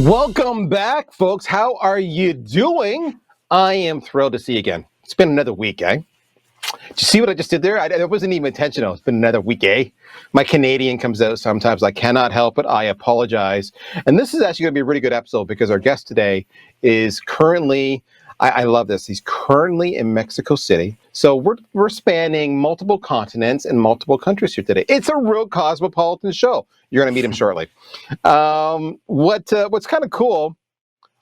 Welcome back, folks. How are you doing? I am thrilled to see you again. It's been another week, eh? Did you see what I just did there? It wasn't even intentional. It's been another week, eh? My Canadian comes out sometimes. I cannot help it. I apologize. And this is actually going to be a really good episode because our guest today is currently, I love this, he's currently in Mexico City. So we're spanning multiple continents and multiple countries here today. It's a real cosmopolitan show. You're going to meet him shortly. What's kind of cool,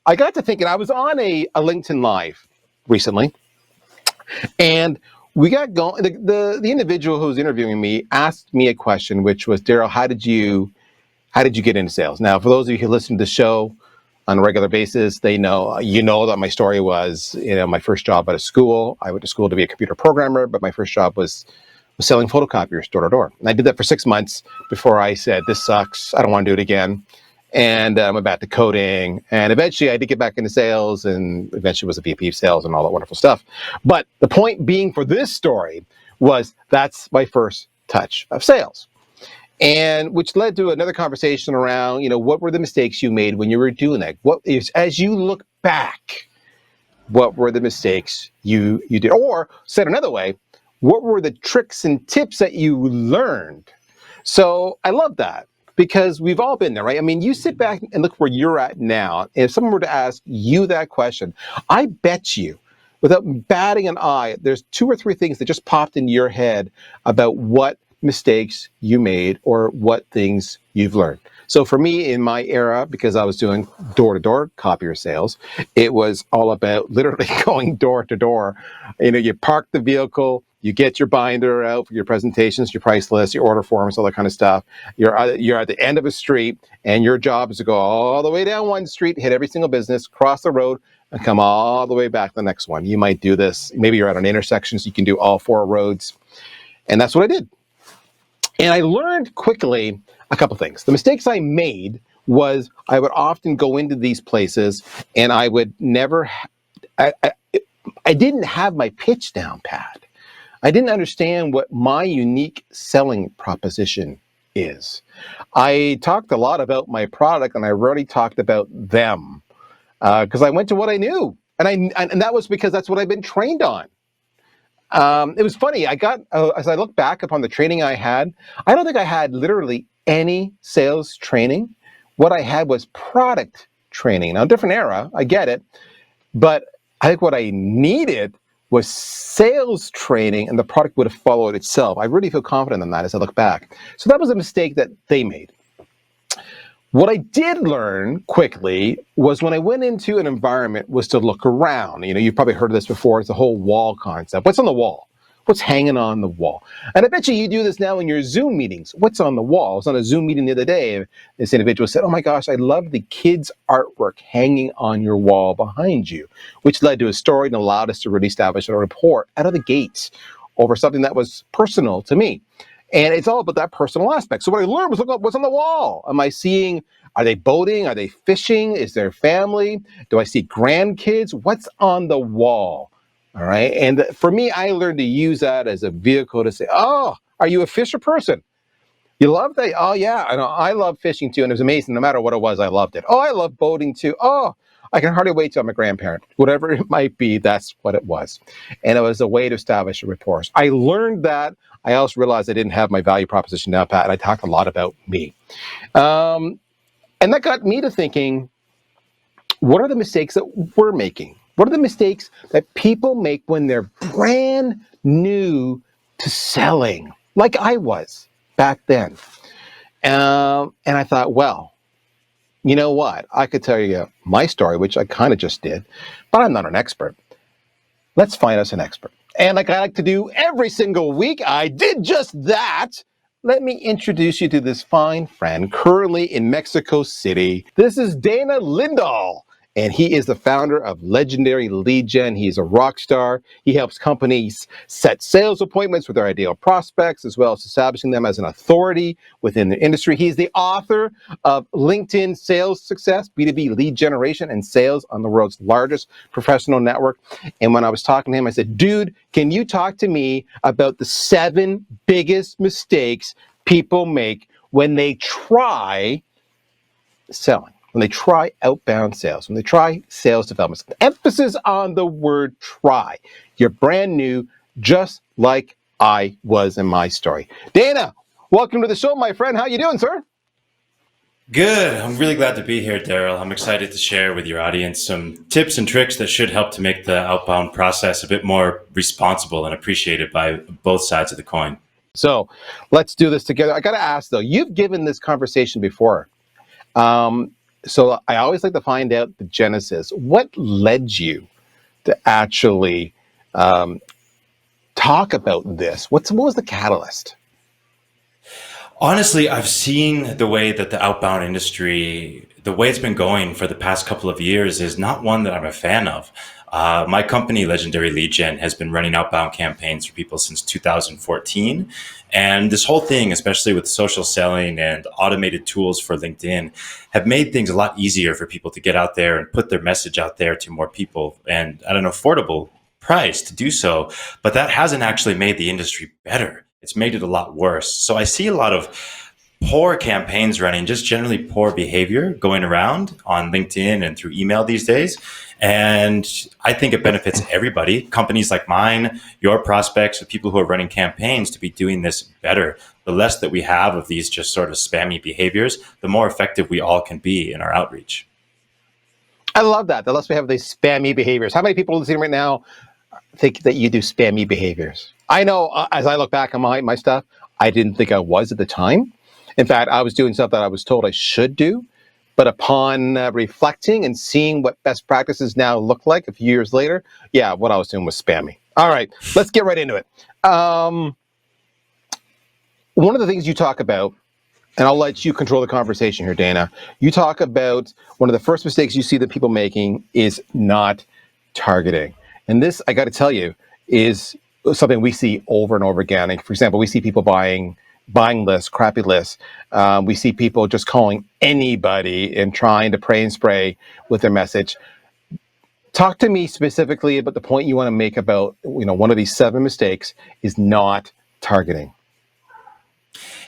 I got to thinking, I was on a LinkedIn Live recently, and we got going. The individual who was interviewing me asked me a question, which was, Darryl, how did you get into sales? Now, for those of you who listen to the show on a regular basis, they know that my story was, my first job out of school. I went to school to be a computer programmer, but my first job was selling photocopiers door to door. And I did that for 6 months before I said, this sucks, I don't want to do it again. And I went back to coding, and eventually I did get back into sales, and eventually was a VP of sales and all that wonderful stuff. But the point being for this story was that's my first touch of sales, and which led to another conversation around, what were the mistakes you made when you were doing that? As you look back, what were the mistakes you did? Or said another way, what were the tricks and tips that you learned? So I love that, because we've all been there, right? I mean, you sit back and look where you're at now. And if someone were to ask you that question, I bet you, without batting an eye, there's 2 or 3 things that just popped into your head about what mistakes you made or what things you've learned. So for me, in my era, because I was doing door-to-door copier sales, it was all about literally going door to door. You park the vehicle, you get your binder out for your presentations, your price list, your order forms, all that kind of stuff. You're at the end of a street, and your job is to go all the way down one street, hit every single business, cross the road, and come all the way back to the next one. You might do this. Maybe you're at an intersection, so you can do all 4 roads. And that's what I did. And I learned quickly a couple things. The mistakes I made was I would often go into these places, and I would never, I didn't have my pitch down pat. I didn't understand what my unique selling proposition is. I talked a lot about my product, and I rarely talked about them, because I went to what I knew, and that was because that's what I've been trained on. It was funny. I got as I look back upon the training I had, I don't think I had literally any sales training. What I had was product training. Now, different era, I get it, but I think what I needed was sales training, and the product would have followed itself. I really feel confident in that as I look back. So that was a mistake that they made. What I did learn quickly was when I went into an environment was to look around. You've probably heard of this before. It's the whole wall concept. What's on the wall? What's hanging on the wall? And I bet you do this now in your Zoom meetings. What's on the wall? I was on a Zoom meeting the other day. This individual said, oh my gosh, I love the kids' artwork hanging on your wall behind you, which led to a story and allowed us to really establish a rapport out of the gates over something that was personal to me. And it's all about that personal aspect. So what I learned was, look up what's on the wall. Are they boating? Are they fishing? Is there family? Do I see grandkids? What's on the wall? All right. And for me, I learned to use that as a vehicle to say, oh, are you a fisher person? You love that? Oh, yeah. I love fishing too. And it was amazing. No matter what it was, I loved it. Oh, I love boating too. Oh, I can hardly wait till I'm a grandparent. Whatever it might be, that's what it was. And it was a way to establish a rapport. I learned that. I also realized I didn't have my value proposition down pat, and I talked a lot about me. And that got me to thinking, what are the mistakes that we're making? What are the mistakes that people make when they're brand new to selling, like I was back then? And I thought, well, you know what? I could tell you my story, which I kind of just did, but I'm not an expert. Let's find us an expert. And like I like to do every single week, I did just that. Let me introduce you to this fine friend currently in Mexico City. This is Dana Lindahl, and he is the founder of Legendary Leadgen. He's a rock star. He helps companies set sales appointments with their ideal prospects, as well as establishing them as an authority within the industry. He's the author of LinkedIn Sales Success, B2B Lead Generation and Sales on the world's largest professional network. And when I was talking to him, I said, dude, can you talk to me about the 7 biggest mistakes people make when they try selling? when they try outbound sales, when they try sales development. Emphasis on the word try. You're brand new, just like I was in my story. Dana, welcome to the show, my friend. How you doing, sir? Good. I'm really glad to be here, Darryl. I'm excited to share with your audience some tips and tricks that should help to make the outbound process a bit more responsible and appreciated by both sides of the coin. So let's do this together. I got to ask, though, you've given this conversation before. So I always like to find out the genesis. What led you to actually talk about this? What was the catalyst? Honestly, I've seen the way that the outbound industry, the way it's been going for the past couple of years is not one that I'm a fan of. My company, Legendary Leadgen, has been running outbound campaigns for people since 2014. And this whole thing, especially with social selling and automated tools for LinkedIn, have made things a lot easier for people to get out there and put their message out there to more people and at an affordable price to do so. But that hasn't actually made the industry better. It's made it a lot worse. So I see a lot of poor campaigns running, just generally poor behavior going around on LinkedIn and through email these days. And I think it benefits everybody, companies like mine, your prospects, the people who are running campaigns to be doing this better. The less that we have of these just sort of spammy behaviors, the more effective we all can be in our outreach. I love that. The less we have these spammy behaviors. How many people listening right now think that you do spammy behaviors? I know as I look back on my stuff, I didn't think I was at the time. In fact, I was doing stuff that I was told I should do. But upon reflecting and seeing what best practices now look like a few years later, yeah, what I was doing was spammy. All right, let's get right into it. One of the things you talk about, and I'll let you control the conversation here, Dana. You talk about one of the first mistakes you see that people making is not targeting. And this, I got to tell you, is something we see over and over again. And for example, we see people buying lists, crappy lists. We see people just calling anybody and trying to pray and spray with their message. Talk to me specifically about the point you want to make about, one of these 7 mistakes is not targeting.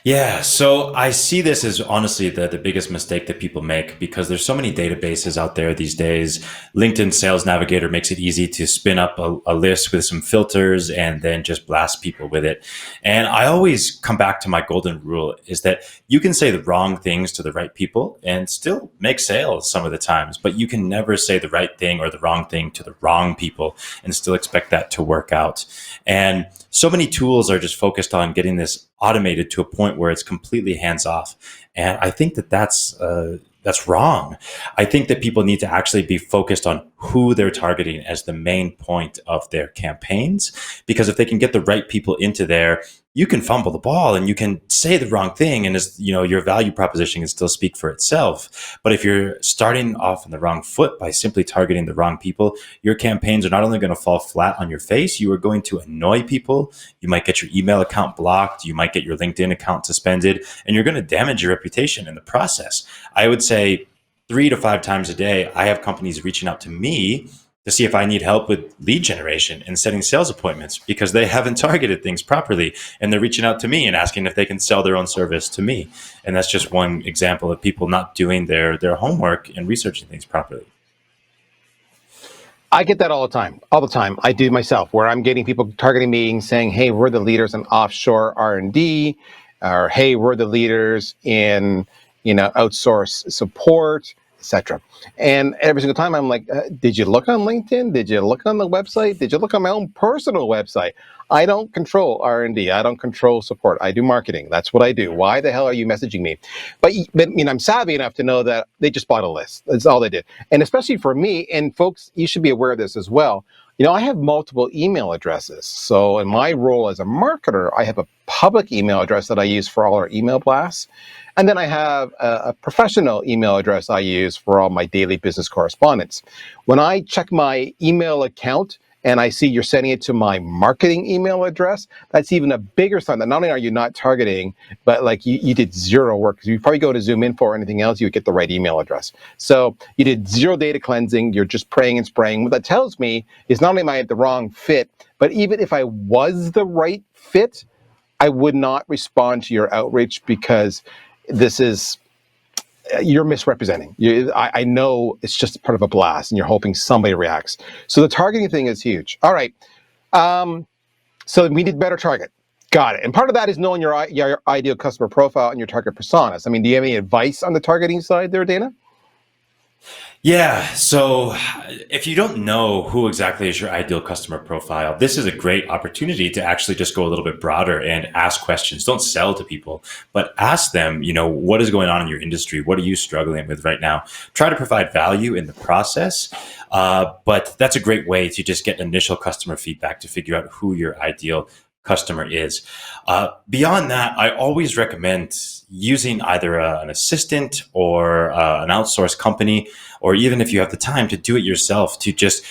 Yeah, so I see this as honestly the biggest mistake that people make because there's so many databases out there these days. LinkedIn Sales Navigator makes it easy to spin up a list with some filters and then just blast people with it. And I always come back to my golden rule is that you can say the wrong things to the right people and still make sales some of the times, but you can never say the right thing or the wrong thing to the wrong people and still expect that to work out. And so many tools are just focused on getting this automated to a point where it's completely hands off. And I think that that's wrong. I think that people need to actually be focused on who they're targeting as the main point of their campaigns. Because if they can get the right people into there, you can fumble the ball and you can say the wrong thing. And your value proposition can still speak for itself. But if you're starting off on the wrong foot by simply targeting the wrong people, your campaigns are not only going to fall flat on your face, you are going to annoy people. You might get your email account blocked. You might get your LinkedIn account suspended, and you're going to damage your reputation in the process. I would say 3 to 5 times a day, I have companies reaching out to me to see if I need help with lead generation and setting sales appointments because they haven't targeted things properly. And they're reaching out to me and asking if they can sell their own service to me. And that's just one example of people not doing their homework and researching things properly. I get that all the time. I do myself, where I'm getting people targeting me and saying, hey, we're the leaders in offshore R&D, or hey, we're the leaders in, outsource support, etc. And every single time I'm like, did you look on LinkedIn? Did you look on the website? Did you look on my own personal website? I don't control R&D. I don't control support. I do marketing. That's what I do. Why the hell are you messaging me? But I'm savvy enough to know that they just bought a list. That's all they did. And especially for me, and folks, you should be aware of this as well. I have multiple email addresses. So in my role as a marketer, I have a public email address that I use for all our email blasts. And then I have a professional email address I use for all my daily business correspondence. When I check my email account and I see you're sending it to my marketing email address, that's even a bigger sign that not only are you not targeting, but like you did zero work. Because you probably go to Zoom Info or anything else, you would get the right email address. So you did zero data cleansing, you're just praying and spraying. What that tells me is not only am I the wrong fit, but even if I was the right fit, I would not respond to your outreach because this is you're misrepresenting. I know it's just part of a blast, and you're hoping somebody reacts. So the targeting thing is huge. All right. So we need better target. Got it. And part of that is knowing your ideal customer profile and your target personas. I mean, do you have any advice on the targeting side there, Dana? Yeah. So if you don't know who exactly is your ideal customer profile, this is a great opportunity to actually just go a little bit broader and ask questions. Don't sell to people, but ask them, what is going on in your industry? What are you struggling with right now? Try to provide value in the process. But that's a great way to just get initial customer feedback to figure out who your ideal customer is. Beyond that, I always recommend using either an assistant or an outsourced company, or even if you have the time to do it yourself, to just,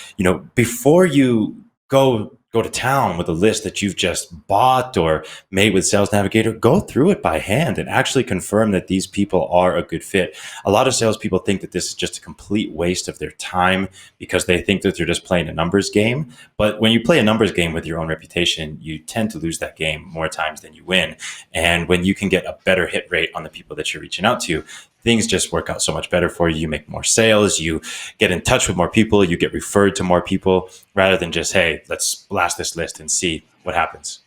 before you go to town with a list that you've just bought or made with Sales Navigator, go through it by hand and actually confirm that these people are a good fit. A lot of salespeople think that this is just a complete waste of their time because they think that they're just playing a numbers game. But when you play a numbers game with your own reputation, you tend to lose that game more times than you win. And when you can get a better hit rate on the people that you're reaching out to, things just work out so much better for you. You make more sales, you get in touch with more people, you get referred to more people, rather than just, hey, let's blast this list and see what happens.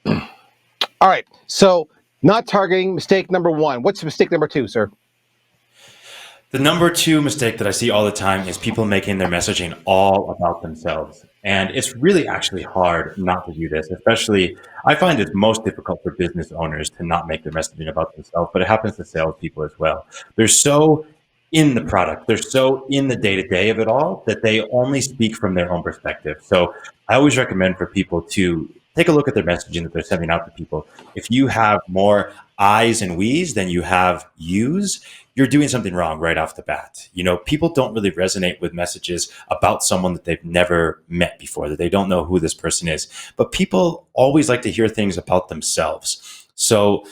All right. So not targeting, mistake number one. What's mistake number two, sir? The number two mistake that I see all the time is people making their messaging all about themselves. And it's really actually hard not to do this, especially I find it's most difficult for business owners to not make their messaging about themselves, but it happens to salespeople as well. They're so in the product, they're so in the day-to-day of it all that they only speak from their own perspective. So I always recommend for people to take a look at their messaging that they're sending out to people. If you have more I's and we's than you have you's, you're doing something wrong right off the bat. People don't really resonate with messages about someone that they've never met before, that they don't know who this person is. But people always like to hear things about themselves. So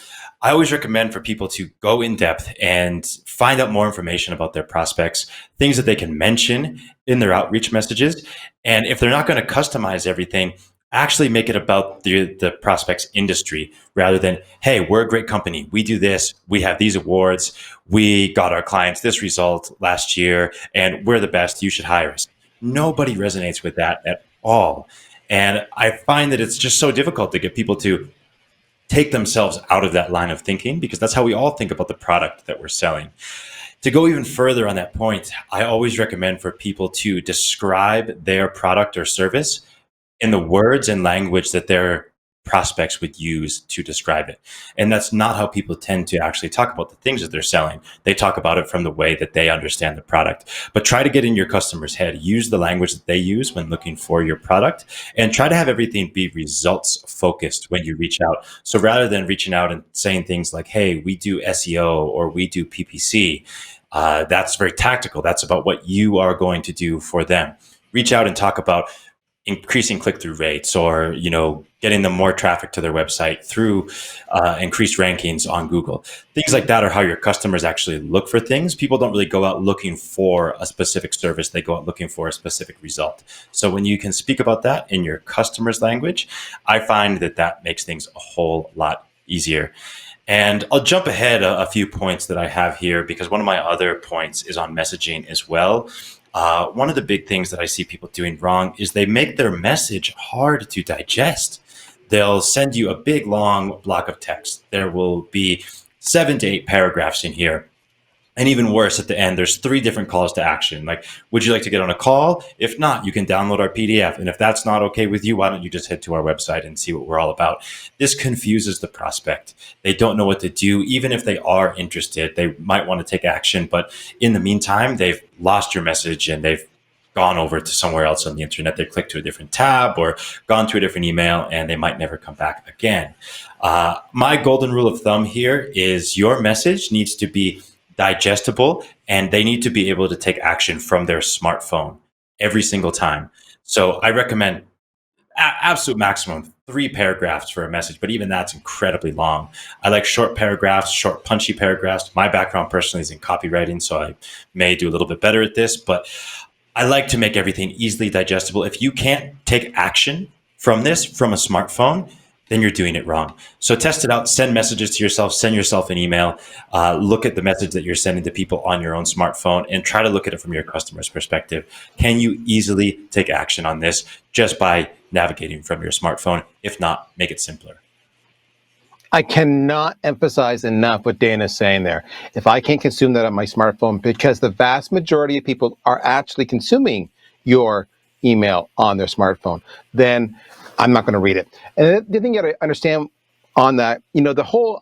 I always recommend for people to go in depth and find out more information about their prospects, things that they can mention in their outreach messages. And if they're not going to customize everything, actually make it about the prospect's industry rather than, hey, we're a great company. We do this. We have these awards. We got our clients this result last year, and we're the best. You should hire us. Nobody resonates with that at all. And I find that it's just so difficult to get people to take themselves out of that line of thinking, because that's how we all think about the product that we're selling. To go even further on that point, I always recommend for people to describe their product or service in the words and language that their prospects would use to describe it. And that's not how people tend to actually talk about the things that they're selling. They talk about it from the way that they understand the product. But try to get in your customer's head. Use the language that they use when looking for your product, and try to have everything be results focused when you reach out. So rather than reaching out and saying things like, hey, we do SEO or we do PPC, that's very tactical. That's about what you are going to do for them. Reach out and talk about increasing click-through rates, or getting them more traffic to their website through increased rankings on Google. Things like that are how your customers actually look for things. People don't really go out looking for a specific service. They go out looking for a specific result. So when you can speak about that in your customer's language, I find that makes things a whole lot easier. And I'll jump ahead a few points that I have here, because one of my other points is on messaging as well. One of the big things that I see people doing wrong is they make their message hard to digest. They'll send you a big, long block of text. There will be 7 to 8 paragraphs in here. And even worse, at the end, there's 3 different calls to action. Like, would you like to get on a call? If not, you can download our PDF. And if that's not okay with you, why don't you just head to our website and see what we're all about? This confuses the prospect. They don't know what to do. Even if they are interested, they might want to take action. But in the meantime, they've lost your message and they've gone over to somewhere else on the internet. They clicked to a different tab or gone to a different email, and they might never come back again. My golden rule of thumb here is your message needs to be digestible, and they need to be able to take action from their smartphone every single time. So I recommend absolute maximum 3 paragraphs for a message, but even that's incredibly long. I like short paragraphs, short punchy paragraphs. My background personally is in copywriting, so I may do a little bit better at this, but I like to make everything easily digestible. If you can't take action from this from a smartphone, then you're doing it wrong. So test it out, send messages to yourself, send yourself an email, look at the message that you're sending to people on your own smartphone and try to look at it from your customer's perspective. Can you easily take action on this just by navigating from your smartphone? If not, make it simpler. I cannot emphasize enough what Dana's saying there. If I can't consume that on my smartphone, because the vast majority of people are actually consuming your email on their smartphone, then I'm not going to read it. And the thing you got to understand on that, the whole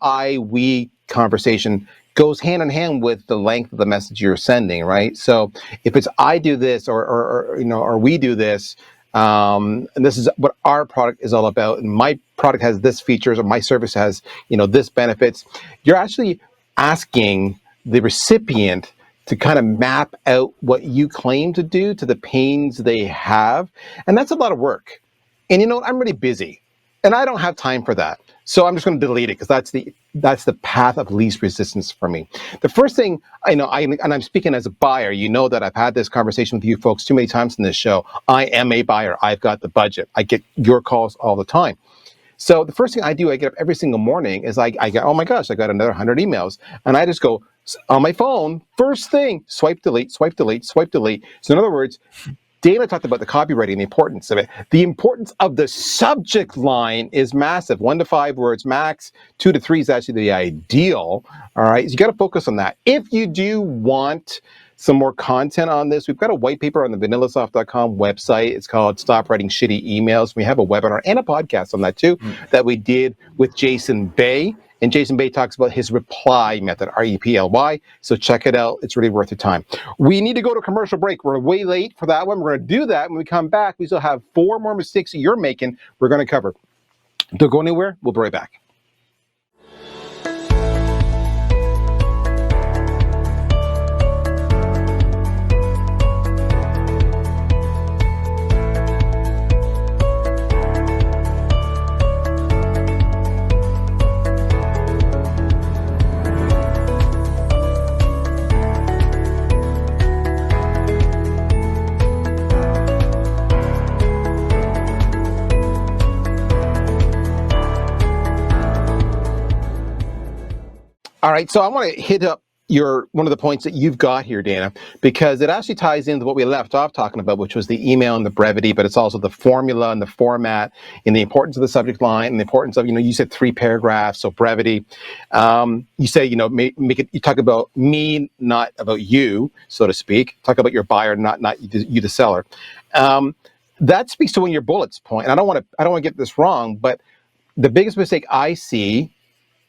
we conversation goes hand in hand with the length of the message you're sending, right? So if it's I do this or we do this, and this is what our product is all about, and my product has this features, or my service has, this benefits, you're actually asking the recipient to kind of map out what you claim to do to the pains they have. And that's a lot of work. And I'm really busy and I don't have time for that. So I'm just going to delete it because that's the path of least resistance for me. The first thing and I'm speaking as a buyer, that I've had this conversation with you folks too many times in this show. I am a buyer. I've got the budget. I get your calls all the time. So the first thing I do, I get up every single morning is I get, oh my gosh, I got another 100 emails. And I just go on my phone, first thing, swipe, delete, swipe, delete, swipe, delete. So in other words, Dana talked about the copywriting, the importance of it. The importance of the subject line is massive. 1 to 5 words max. 2 to 3 is actually the ideal. All right, so you got to focus on that. If you do want some more content on this, we've got a white paper on the VanillaSoft.com website. It's called Stop Writing Shitty Emails. We have a webinar and a podcast on that too that we did with Jason Bay. And Jason Bay talks about his reply method, REPLY. So check it out. It's really worth your time. We need to go to commercial break. We're way late for that one. We're going to do that. When we come back, we still have 4 more mistakes that you're making we're going to cover. Don't go anywhere. We'll be right back. All right, so I want to hit up one of the points that you've got here, Dana, because it actually ties into what we left off talking about, which was the email and the brevity, but it's also the formula and the format and the importance of the subject line and the importance of, you said 3 paragraphs, so brevity. You say, make it, you talk about me, not about you, so to speak. Talk about your buyer, not you, the seller. That speaks to one of your bullets point. And I don't want to get this wrong, but the biggest mistake I see,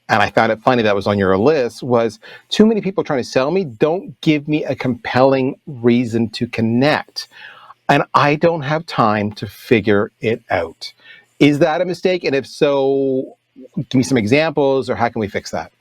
and I found it funny that was on your list, was too many people trying to sell me don't give me a compelling reason to connect. And I don't have time to figure it out. Is that a mistake? And if so, give me some examples, or how can we fix that?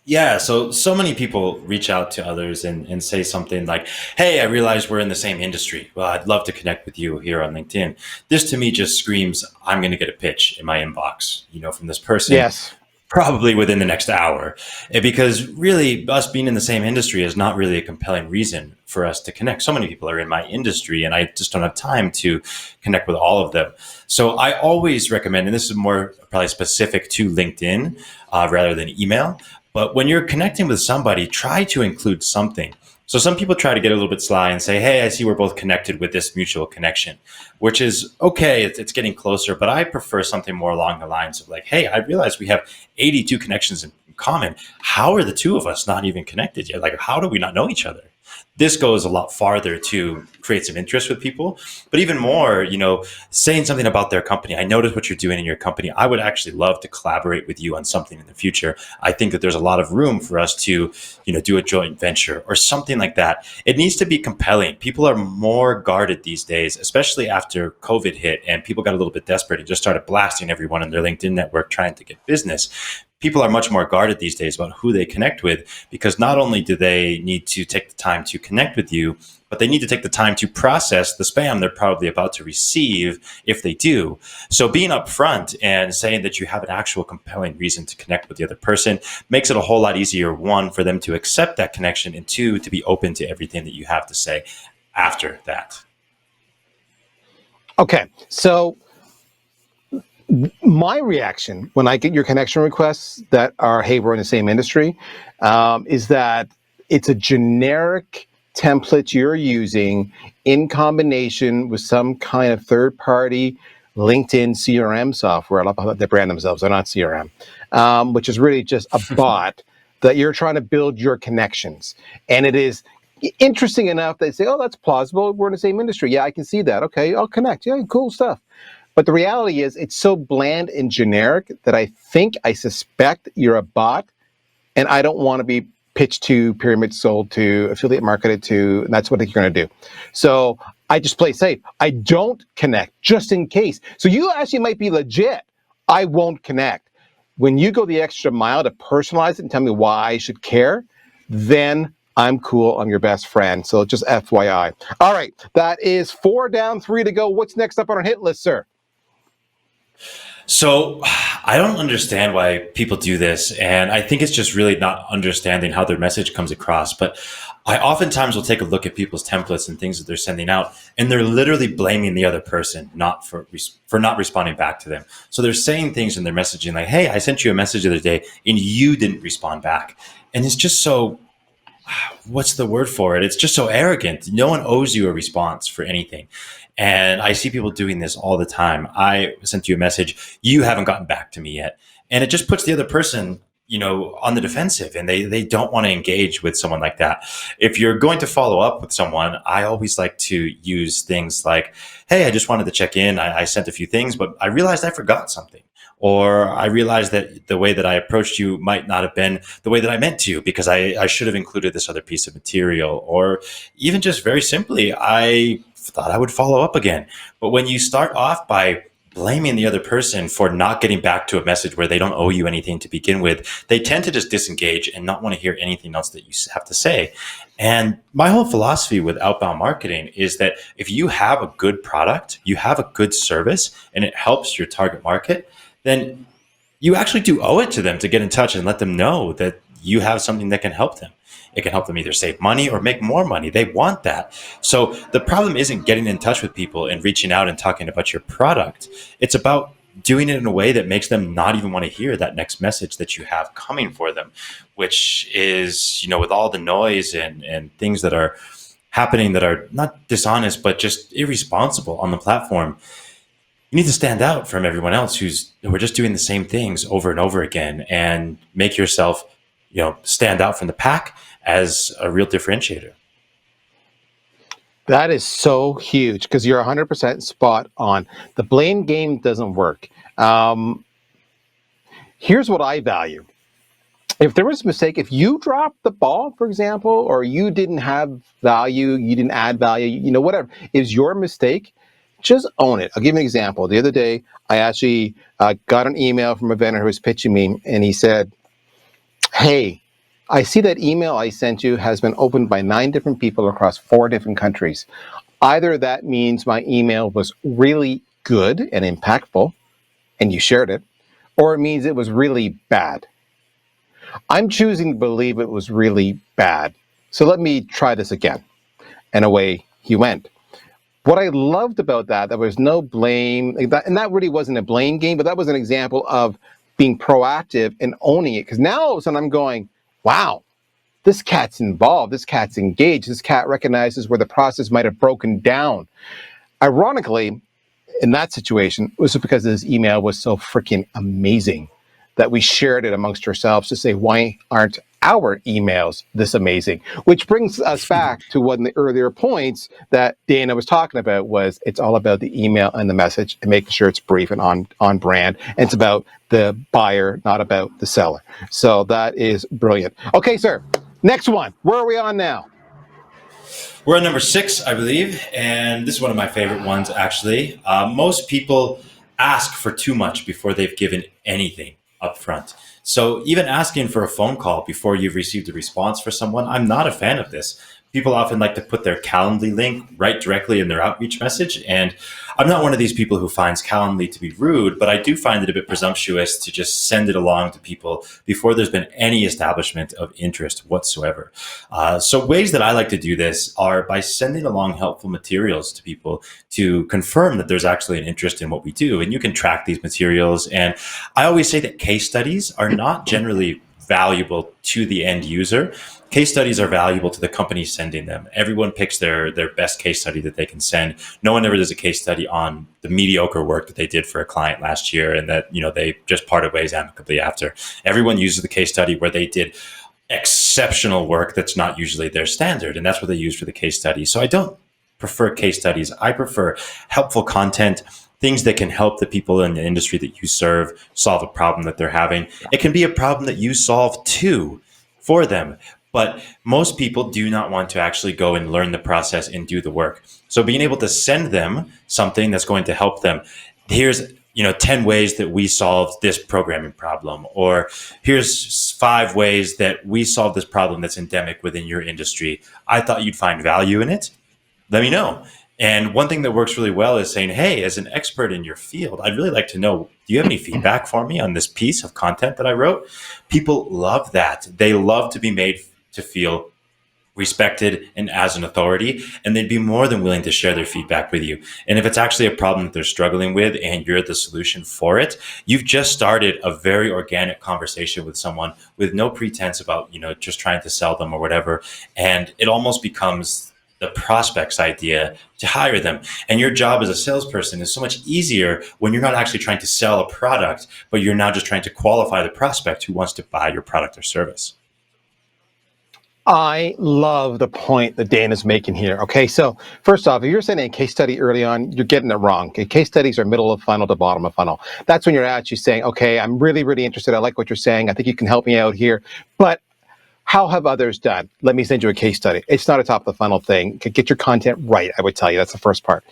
Yeah, so many people reach out to others and say something like, hey, I realize we're in the same industry. Well, I'd love to connect with you here on LinkedIn. This to me just screams, I'm going to get a pitch in my inbox, from this person. Yes. Probably within the next hour. Because really, us being in the same industry is not really a compelling reason for us to connect. So many people are in my industry and I just don't have time to connect with all of them. So I always recommend, and this is more probably specific to LinkedIn rather than email, but when you're connecting with somebody, try to include something. So some people try to get a little bit sly and say, hey, I see we're both connected with this mutual connection, which is okay. It's getting closer, but I prefer something more along the lines of like, hey, I realize we have 82 connections in common. How are the two of us not even connected yet? Like, how do we not know each other? This goes a lot farther to create some interest with people, but even more, saying something about their company. I noticed what you're doing in your company. I would actually love to collaborate with you on something in the future. I think that there's a lot of room for us to, do a joint venture or something like that. It needs to be compelling. People are more guarded these days, especially after COVID hit and people got a little bit desperate and just started blasting everyone in their LinkedIn network trying to get business. People are much more guarded these days about who they connect with, because not only do they need to take the time to connect with you, but they need to take the time to process the spam they're probably about to receive if they do. So being upfront and saying that you have an actual compelling reason to connect with the other person makes it a whole lot easier, 1, for them to accept that connection, and 2, to be open to everything that you have to say after that. Okay, so My reaction when I get your connection requests that are, hey, we're in the same industry, is that it's a generic template you're using in combination with some kind of third-party LinkedIn CRM software. I love how they brand themselves. They're not CRM, which is really just a bot that you're trying to build your connections. And it is interesting enough they say, oh, that's plausible. We're in the same industry. Yeah, I can see that. Okay, I'll connect. Yeah, cool stuff. But the reality is it's so bland and generic that I suspect you're a bot, and I don't want to be pitched to, pyramid sold to, affiliate marketed to, and that's what you're going to do. So I just play safe. I don't connect just in case. So you actually might be legit. I won't connect. When you go the extra mile to personalize it and tell me why I should care, then I'm cool. I'm your best friend. So just FYI. All right. That is 4 down, 3 to go. What's next up on our hit list, sir? So I don't understand why people do this. And I think it's just really not understanding how their message comes across. But I oftentimes will take a look at people's templates and things that they're sending out, and they're literally blaming the other person not for not responding back to them. So they're saying things in their messaging like, hey, I sent you a message the other day and you didn't respond back. And it's just so, what's the word for it? It's just so arrogant. No one owes you a response for anything. And I see people doing this all the time. I sent you a message, you haven't gotten back to me yet. And it just puts the other person, on the defensive, and they don't want to engage with someone like that. If you're going to follow up with someone, I always like to use things like, hey, I just wanted to check in. I sent a few things, but I realized I forgot something. Or I realized that the way that I approached you might not have been the way that I meant to, because I should have included this other piece of material. Or even just very simply, I thought I would follow up again. But when you start off by blaming the other person for not getting back to a message where they don't owe you anything to begin with, they tend to just disengage and not want to hear anything else that you have to say. And my whole philosophy with outbound marketing is that if you have a good product, you have a good service, and it helps your target market, then you actually do owe it to them to get in touch and let them know that you have something that can help them. It can help them either save money or make more money. They want that. So the problem isn't getting in touch with people and reaching out and talking about your product. It's about doing it in a way that makes them not even want to hear that next message that you have coming for them, which is, with all the noise and things that are happening that are not dishonest, but just irresponsible on the platform. You need to stand out from everyone else who are just doing the same things over and over again, and make yourself, stand out from the pack as a real differentiator. That is so huge, because you're 100% spot on. The blame game doesn't work. Here's what I value. If there was a mistake, if you dropped the ball, for example, or you didn't have value, you didn't add value, whatever, is your mistake, just own it. I'll give you an example. The other day, I actually got an email from a vendor who was pitching me, and he said, hey, I see that email I sent you has been opened by 9 different people across 4 different countries. Either that means my email was really good and impactful, and you shared it, or it means it was really bad. I'm choosing to believe it was really bad. So let me try this again. And away he went. What I loved about that, there was no blame, and that really wasn't a blame game, but that was an example of being proactive and owning it. Because now all of a sudden I'm going, wow, this cat's involved, this cat's engaged, this cat recognizes where the process might have broken down. Ironically, in that situation, it was because this email was so freaking amazing that we shared it amongst ourselves to say, why aren't our emails this amazing? Which brings us back to one of the earlier points that Dana was talking about, was it's all about the email and the message and making sure it's brief and on brand. And it's about the buyer, not about the seller. So that is brilliant. Okay, sir, next one. Where are we on now? We're on number 6, I believe, and this is one of my favorite ones, actually. Most people ask for too much before they've given anything up front. So even asking for a phone call before you've received a response for someone, I'm not a fan of this, people often like to put their Calendly link right directly in their outreach message. And I'm not one of these people who finds Calendly to be rude, but I do find it a bit presumptuous to just send it along to people before there's been any establishment of interest whatsoever. So ways that I like to do this are by sending along helpful materials to people to confirm that there's actually an interest in what we do. And you can track these materials. And I always say that case studies are not generally valuable to the end user. Case studies are valuable to the company sending them. Everyone picks their best case study that they can send. No one ever does a case study on the mediocre work that they did for a client last year and that, they just parted ways amicably after. Everyone uses the case study where they did exceptional work that's not usually their standard, and that's what they use for the case study. So I don't prefer case studies. I prefer helpful content, things that can help the people in the industry that you serve solve a problem that they're having. It can be a problem that you solve too for them. But most people do not want to actually go and learn the process and do the work. So being able to send them something that's going to help them. Here's 10 ways that we solved this programming problem, or here's 5 ways that we solved this problem that's endemic within your industry. I thought you'd find value in it. Let me know. And one thing that works really well is saying, hey, as an expert in your field, I'd really like to know, do you have any feedback for me on this piece of content that I wrote? People love that. They love to be made to feel respected and as an authority, and they'd be more than willing to share their feedback with you. And if it's actually a problem that they're struggling with and you're the solution for it, you've just started a very organic conversation with someone with no pretense about, just trying to sell them or whatever. And it almost becomes the prospect's idea to hire them. And your job as a salesperson is so much easier when you're not actually trying to sell a product, but you're now just trying to qualify the prospect who wants to buy your product or service. I love the point that Dana's making here. Okay, so first off, if you're sending a case study early on, you're getting it wrong. Okay, case studies are middle of funnel to bottom of funnel. That's when you're actually saying, okay, I'm really, really interested. I like what you're saying. I think you can help me out here. But how have others done? Let me send you a case study. It's not a top of the funnel thing. Get your content right, I would tell you. That's the first part.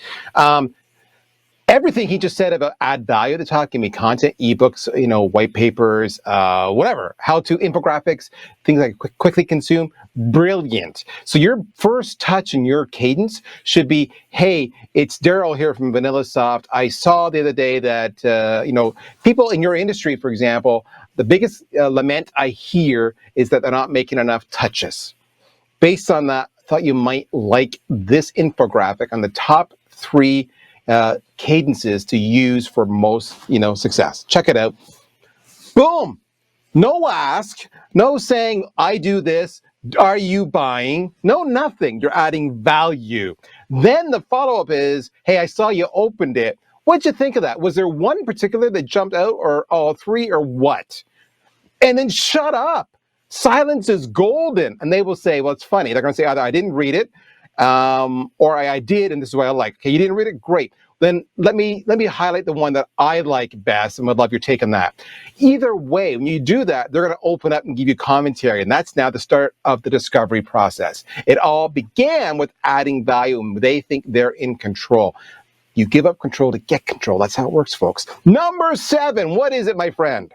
Everything he just said about add value at the top, give me content, ebooks, white papers, whatever, how-to infographics, things like quickly consume, brilliant. So your first touch and your cadence should be, hey, it's Darryl here from VanillaSoft. I saw the other day that, people in your industry, for example, the biggest lament I hear is that they're not making enough touches. Based on that, I thought you might like this infographic on the top 3 cadences to use for most, success. Check it out. Boom. No ask, no saying, I do this. Are you buying? No, nothing. You're adding value. Then the follow-up is, hey, I saw you opened it. What'd you think of that? Was there one particular that jumped out, or all 3, or what? And then shut up. Silence is golden. And they will say, well, it's funny. They're going to say either I didn't read it, or I did, and this is what I like. Okay, you didn't read it? Great. Then let me highlight the one that I like best and would love your take on that. Either way, when you do that, they're going to open up and give you commentary, and that's now the start of the discovery process. It all began with adding value, and they think they're in control. You give up control to get control. That's how it works, folks. Number 7, what is it, my friend?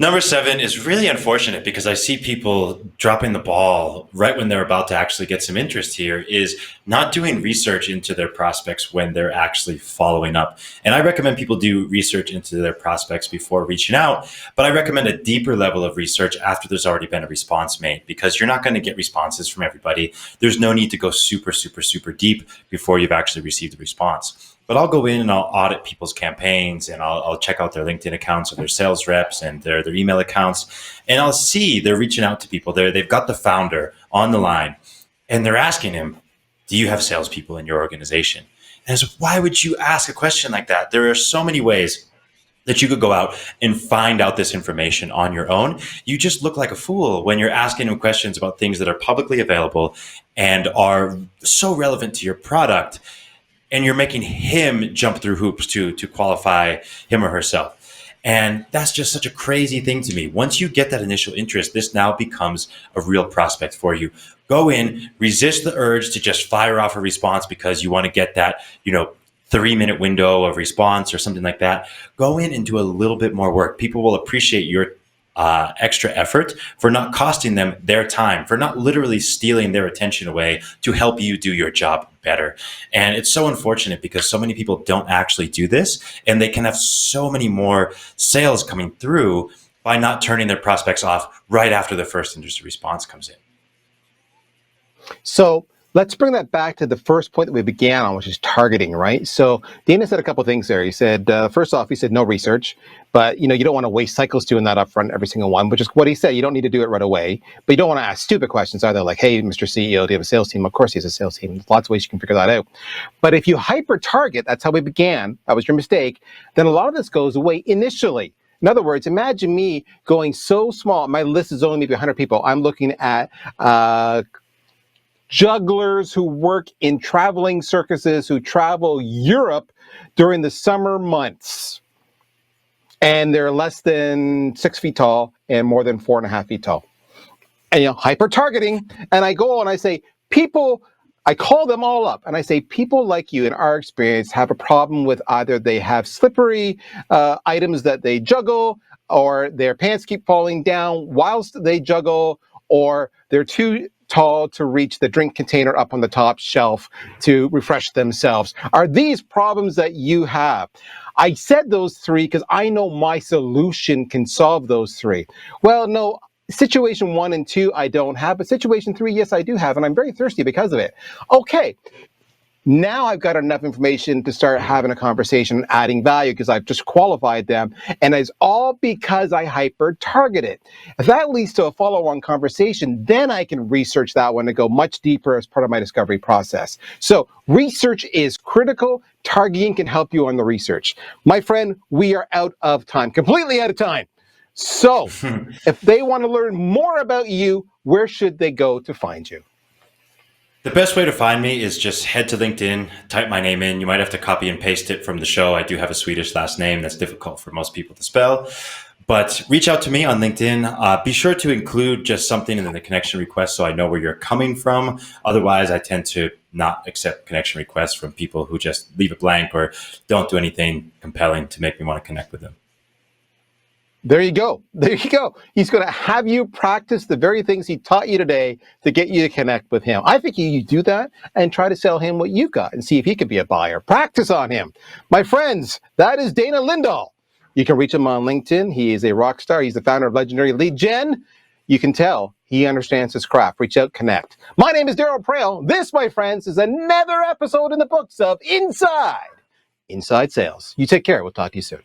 Number 7 is really unfortunate because I see people dropping the ball right when they're about to actually get some interest here, is not doing research into their prospects when they're actually following up. And I recommend people do research into their prospects before reaching out, but I recommend a deeper level of research after there's already been a response made, because you're not going to get responses from everybody. There's no need to go super, super, super deep before you've actually received a response. But I'll go in and I'll audit people's campaigns, and I'll check out their LinkedIn accounts of their sales reps and their email accounts. And I'll see they're reaching out to people. They've got the founder on the line, and they're asking him, do you have salespeople in your organization? And so why would you ask a question like that? There are so many ways that you could go out and find out this information on your own. You just look like a fool when you're asking him questions about things that are publicly available and are so relevant to your product, and you're making him jump through hoops to qualify him or herself. And that's just such a crazy thing to me. Once you get that initial interest, this now becomes a real prospect for you. Go in, resist the urge to just fire off a response because you want to get that, 3-minute window of response or something like that. Go in and do a little bit more work. People will appreciate your extra effort for not costing them their time, for not literally stealing their attention away to help you do your job better. And it's so unfortunate because so many people don't actually do this, and they can have so many more sales coming through by not turning their prospects off right after the first industry response comes in. So let's bring that back to the first point that we began on, which is targeting, right? So Dana said a couple of things there. He said, first off, he said no research, but you don't want to waste cycles doing that up front, every single one, which is what he said. You don't need to do it right away, but you don't want to ask stupid questions either, like, hey, Mr. CEO, do you have a sales team? Of course he has a sales team. There's lots of ways you can figure that out. But if you hyper target, that's how we began, that was your mistake, then a lot of this goes away initially. In other words, imagine me going so small. My list is only maybe 100 people. I'm looking at jugglers who work in traveling circuses, who travel Europe during the summer months. And they're less than 6 feet tall and more than 4.5 feet tall. And hyper targeting. And I go and I say, I call them all up and I say, people like you in our experience have a problem with either they have slippery items that they juggle, or their pants keep falling down whilst they juggle, or they're too tall to reach the drink container up on the top shelf to refresh themselves. Are these problems that you have? I said those three because I know my solution can solve those three. Well, no, situation 1 and 2 I don't have, but situation 3, yes, I do have, and I'm very thirsty because of it. Okay. Now I've got enough information to start having a conversation, adding value, because I've just qualified them. And it's all because I hyper-target. If that leads to a follow-on conversation, then I can research that one and go much deeper as part of my discovery process. So research is critical. Targeting can help you on the research. My friend, we are out of time, completely out of time. So if they want to learn more about you, where should they go to find you? The best way to find me is just head to LinkedIn, type my name in. You might have to copy and paste it from the show. I do have a Swedish last name that's difficult for most people to spell. But reach out to me on LinkedIn. Be sure to include just something in the connection request so I know where you're coming from. Otherwise, I tend to not accept connection requests from people who just leave it blank or don't do anything compelling to make me want to connect with them. There you go. There you go. He's going to have you practice the very things he taught you today to get you to connect with him. I think you do that and try to sell him what you got and see if he could be a buyer. Practice on him. My friends, that is Dana Lindahl. You can reach him on LinkedIn. He is a rock star. He's the founder of Legendary Leadgen. You can tell he understands his craft. Reach out, connect. My name is Darryl Prale. This, my friends, is another episode in the books of Inside Sales. You take care. We'll talk to you soon.